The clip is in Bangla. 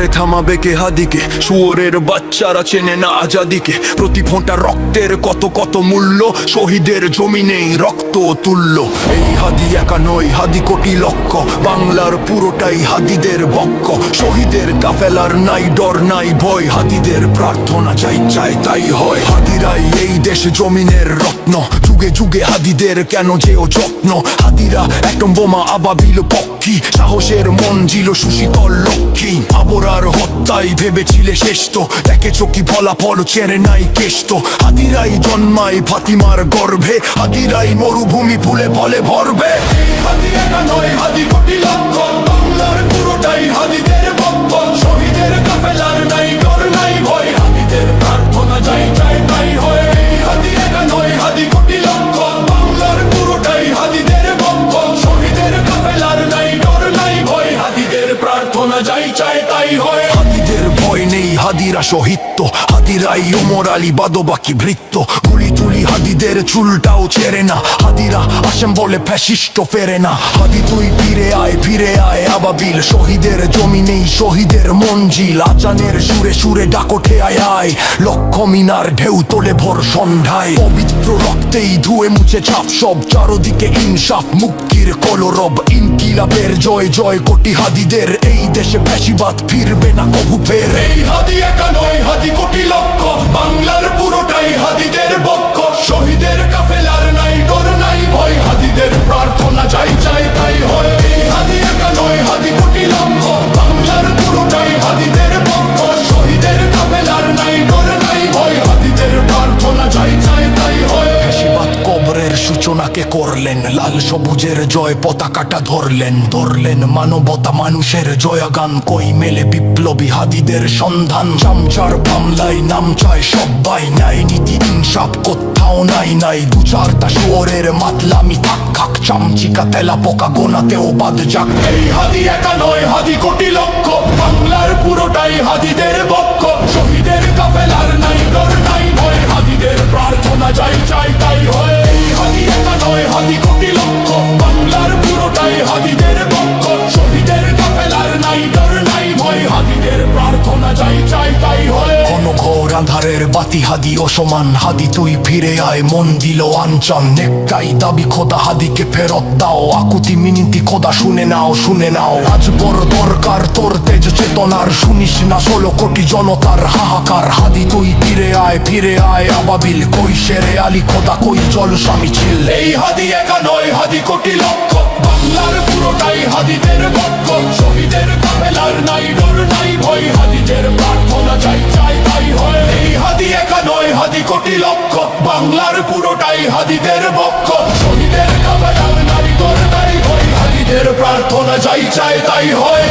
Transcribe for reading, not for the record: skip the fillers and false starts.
করে থামাবে কে হাদিকে? শুয়োরের বাচ্চারা চেনে না আজাদিকে। প্রতি ফোঁটা রক্তের কত কত মূল্য, শহীদের জমিনেই রক্ত তুল্য। এই হাদি একা নয়, হাদি কোটি লক্ষ, বাংলার পুরোটাই হাদিদের বক্ষ। শহীদের কাফেলার নাই ডর নাই ভয়, হাদিদের প্রার্থনা চাই চাই তাই হয়। হাদিরাই এই দেশ জমিনের রত্ন, যুগে যুগে হাদিদের কেন যেও যত্ন। হাদিরা একদম বোমা আবাবিল পক্ষী, সাহসের মঞ্জিল সুশীতল লক্ষ্মী। আবরার হত্যায় ভেবেছিলে শ্রেষ্ঠ, দেখেছো কি ফলাফল চেরে নাই কেষ্ট। হাদিরাই জন্মায় ফাতিমার গর্ভে, হাদিরাই মরুভূমি ফুলে ফলে ভরবে। হাদি একা নয়, হাদি কোটি লক্ষ, বাংলার পুরোটাই হাদিদের বক্ষ। শহীদের কাফেলার নাই ডর নাই ভয়, হাদিদের প্রার্থনা যাই চাই তাই হয়। হাদি একা নয়, হাদি কোটি লক্ষ, বাংলার পুরোটাই হাদিদের বক্ষ। শহীদের কাফেলার নাই ডর নাই ভয়, হাদিদের প্রার্থনা যাই চাই তাই হয়। হাদিদের ভয় নেই, হাদিরা শহীদ, হাদিরাই ওমর আলী বাদবাকি ভৃত্য। গুলি তুলি হাদিদের চুলটাও ছেড়ে না, হাদিরা আসেম বলে ফ্যাসিস্ট ফেরে না। হাদি তুই ফিরে আয় আবাবিল, শহীদের জমিনেই শহীদের মঞ্জিল। আজানের সুরে সুরে ডাকোঠে আয় আয়, লক্ষ মিনার ঢেউ তোলে ভোর সন্ধ্যায়। পবিত্র রক্তেই ধুয়ে মুছে ছাপ সব, চারদিকে ইনসাফ মুক্তির কলরব। ইনকিলাবের জয় জয় কোটি হাদিদের, এই দেশে ফ্যাসিবাদ ফিরবে না কবু ফের। এই হাদি একা নয়, হাদি কোটি লক্ষ, বাংলার পুরোটাই হাদিদের বক্ষ। শহীদের কাফেলার নাই ডর নাই ভয়, হাদিদের প্রার্থনা চাই চাই তাই হয়। এই হাদি একা নয়, হাদি কোটি লক্ষ, বাংলার পুরোটাই হাদিদের বক্ষ। শহীদের কাফেলার নাই ডর নাই ভয়, হাদিদের প্রার্থনা চাই চাই তাই হয়। ফ্যাসিবাদ কবরের সূচনাকে করলেন, লাল সবুজের জয় পতাকাটা ধরলেন। মানবতা মানুষের জয়গান, কই মেলে বিপ্লবী হাদিদের সন্ধান। চামচার মামলায় নাম চায় সবাই, নাই নীতি ইনসাফ কোথাও নাই। দু চারটা শুয়োরের মাতলামি থাক খাক, চামচিকা তেলা পোকা গোনাতেও বাদ যাক। এই হাদি একা নয়, হাদি কোটি লক্ষ, বাংলার পুরোটাই হাদিদের বক্ষ। শহীদের কাফেলার নাই ডর নাই ভয়, হাদিদের প্রার্থনা চাই চাই তাই হয়। এই হাদি একা নয়, হাদি কোটি লক্ষ, বাংলার পুরোটাই হাদিদের বক্ষ। শহীদের কাফেলার নাই ডর নাই ভয়, হাদিদের প্রার্থনা চাই চাই তাই হয়। কোন ঘোর আধারের বাতি হাদি অসমান, হাদি তুই ফিরে আয় মন দিল আঞ্চন। নেকটাই দাবি খোদা হাদিকে ফেরত দাও, আকুতি মিনতি খোদা শুনে নাও। আজ বড় দরকার তোর তেজ চেতনার, শুনিস না 16 কোটি জনতার হাহাকার। হাদি তুই ফিরে আয় আবাবিল, কই শেরে আলী খোদা কই জলসা মিছিল। এই হাদি একা নয়, হাদি কোটি লক্ষ, বাংলার পুরোটাই হাদিদের বক্ষ। শহীদের কাফেলার নাই ডর নাই ভয়, হাদিদের প্রার্থনা চাই চাই তাই হয়। এই হাদি একা নয়, হাদি কোটি লক্ষ, বাংলার পুরোটাই হাদিদের বক্ষ। শহীদের কাফেলার নাই ডর নাই ভয়, হাদিদের প্রার্থনা চাই চাই তাই হয়।